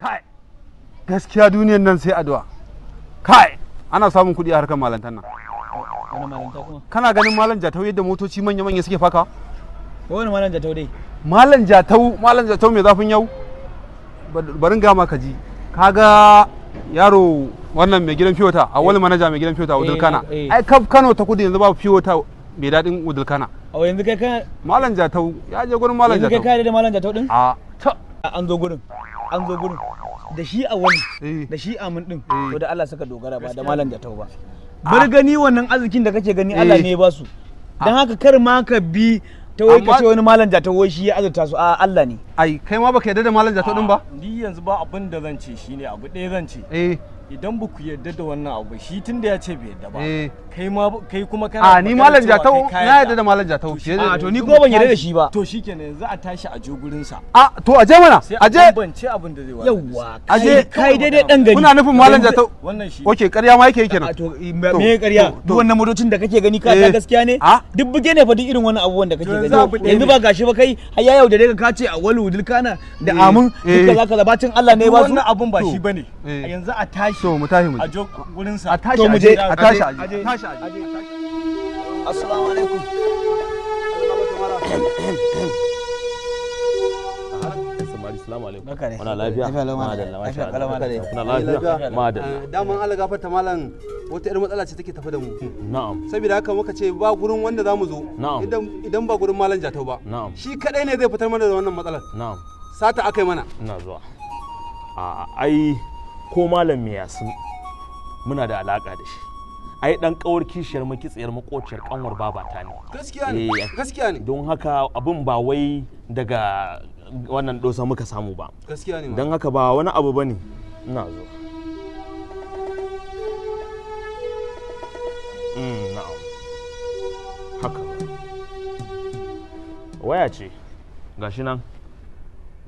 Kai, gaskiya duniyan nan sai addu'a. Kai, ana samun kuɗi a harkar malantan nan. Wani malanta kuma? Kana ganin malam Jatau yadda motoci manya-manya suke faka? Wani malam Jatau dai? Malam Jatau mai zafin yau. Barin gama ka ji. Kaga yaro wannan mai gidan fiyota, a wani manaja mai gidan fiyota Udul Kana. Ai kaf Kano ta kudu yanzu babu fiyota mai daɗin Udul Kana. A yanzu kai kan Malam Jatau ya je gurin Malam Jatau. Yanzu kai da Malam Jatau din? A ta an zo gurin. Da shi a wani da shi a mun din to da Allah saka dogara ba da Malam Jatau ba. Bar gani wannan arzikin da kake gani Allah ne ya ba su. Dan haka kar ma ka bi ta wai kace wani Malam Jatau wai shi ya azurta su a Allah ne. Ai kai ma baka yarda da Malam Jatau din ba? Ni yanzu ba abin da zan ce shine abu ɗaya zan ce. Idan ba ku yarda da wannan abu shi tun da ya ce bai yarda ba kai kuma kana ni Malam Jatau na yarda da Malam Jatau to ni ko ban yarda da shi ba to shikenan yanzu a tashi a je gurin sa to aje mana aje ban ce abin da zai wa yawa aje kai daidai dan gari kuna nufin Malam Jatau wannan shi okay ƙarya ma yake kenan to me ƙarya duk wannan motocin da kake gani ka gaskiya ne duk buge ne fa duk irin wannan abubuwan da kake gani yanzu ba gashi ba kai har ya yaudare ka ce a walu dulkana da amun duka zaka zabacin Allah ne ba su wannan abun ba shi bane yanzu a tashi to mu tashi mu gurin sa a tashi aje assalamu alaikum assalamu alaikum muna lafiya muna lafiya madalla daman Allah gafarta malam wata irin matsala ce take tafi da mu na'am saboda haka muka ce ba gurin wanda zamu zo idan ba gurin Malam Jatau ba shi kadai ne zai fitar mana da wannan matsalar na'am sata akai mana ina zuwa ai ko malam me yasin muna da alaka da shi ai dan kawar kishiyar makitsiyar makociyar kanwar babata ne gaskiya ne don haka abin ba wai daga wannan dosa muka samu ba gaskiya ne don haka ba wani abu bane ina zo na'am haka waya ce gashi nan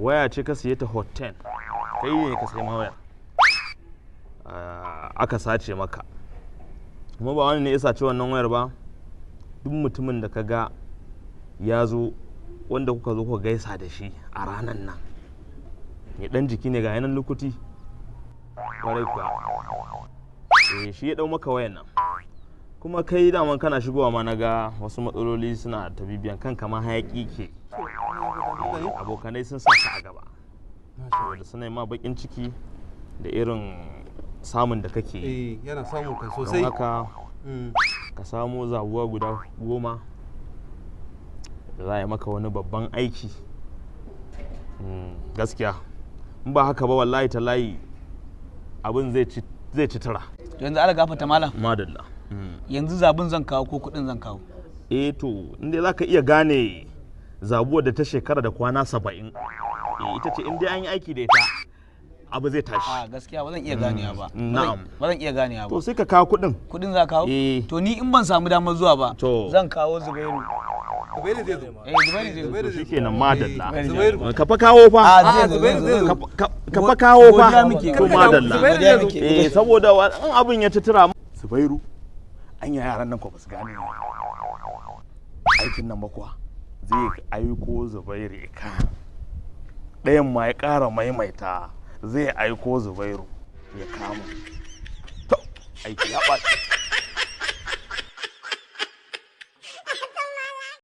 waya ce ka siye ta hot 10 kai ne ka sai ma waya aka sace maka kuma ba wani ne ya sace wannan wayar ba duk mutumin da ka ga ya zo wanda kuka zo kuka gaisa da shi a ranar nan ya dan jiki ne ga yanan lukuti kwarai kuwa shi ya dau maka wayan nan kuma kai daman kana shigowa ma na ga wasu matsaloli suna ta bibiyan kanka ma hayaki ke abokanai sun sa ka a gaba saboda suna ma bakin ciki da irin samun da kake yana samun kai sosai don haka ka samu zabuwa guda 10 da za a yi maka wani babban aiki gaskiya in ba haka ba wallahi talayi abin zai ci tara yanzu ala gafata malam madalla yanzu zabun zan kawo ko kudin zan kawo to inda za ka iya gane zabuwar da ta shekara da kwana 70 ita ce inda an yi aiki da ita abu zai tashi gaskiya ba zan iya ganewa ba na'am ba zan iya ganewa ba to sai ka kawo kudin za kawo to ni in ban samu damar zuwa ba zan kawo Zubairu zai zo Zubairu shi kenan madalla ka fa kawo fa ka fa kawo fa to madalla saboda in abin ya tura Zubairu an yi yaran nan ko ba su gane aikin nan ba kuwa zai aiko Zubairu ka ɗayan ma ya ƙara maimaita zai aiko Zubairu ya kama to aiki ya ɓaci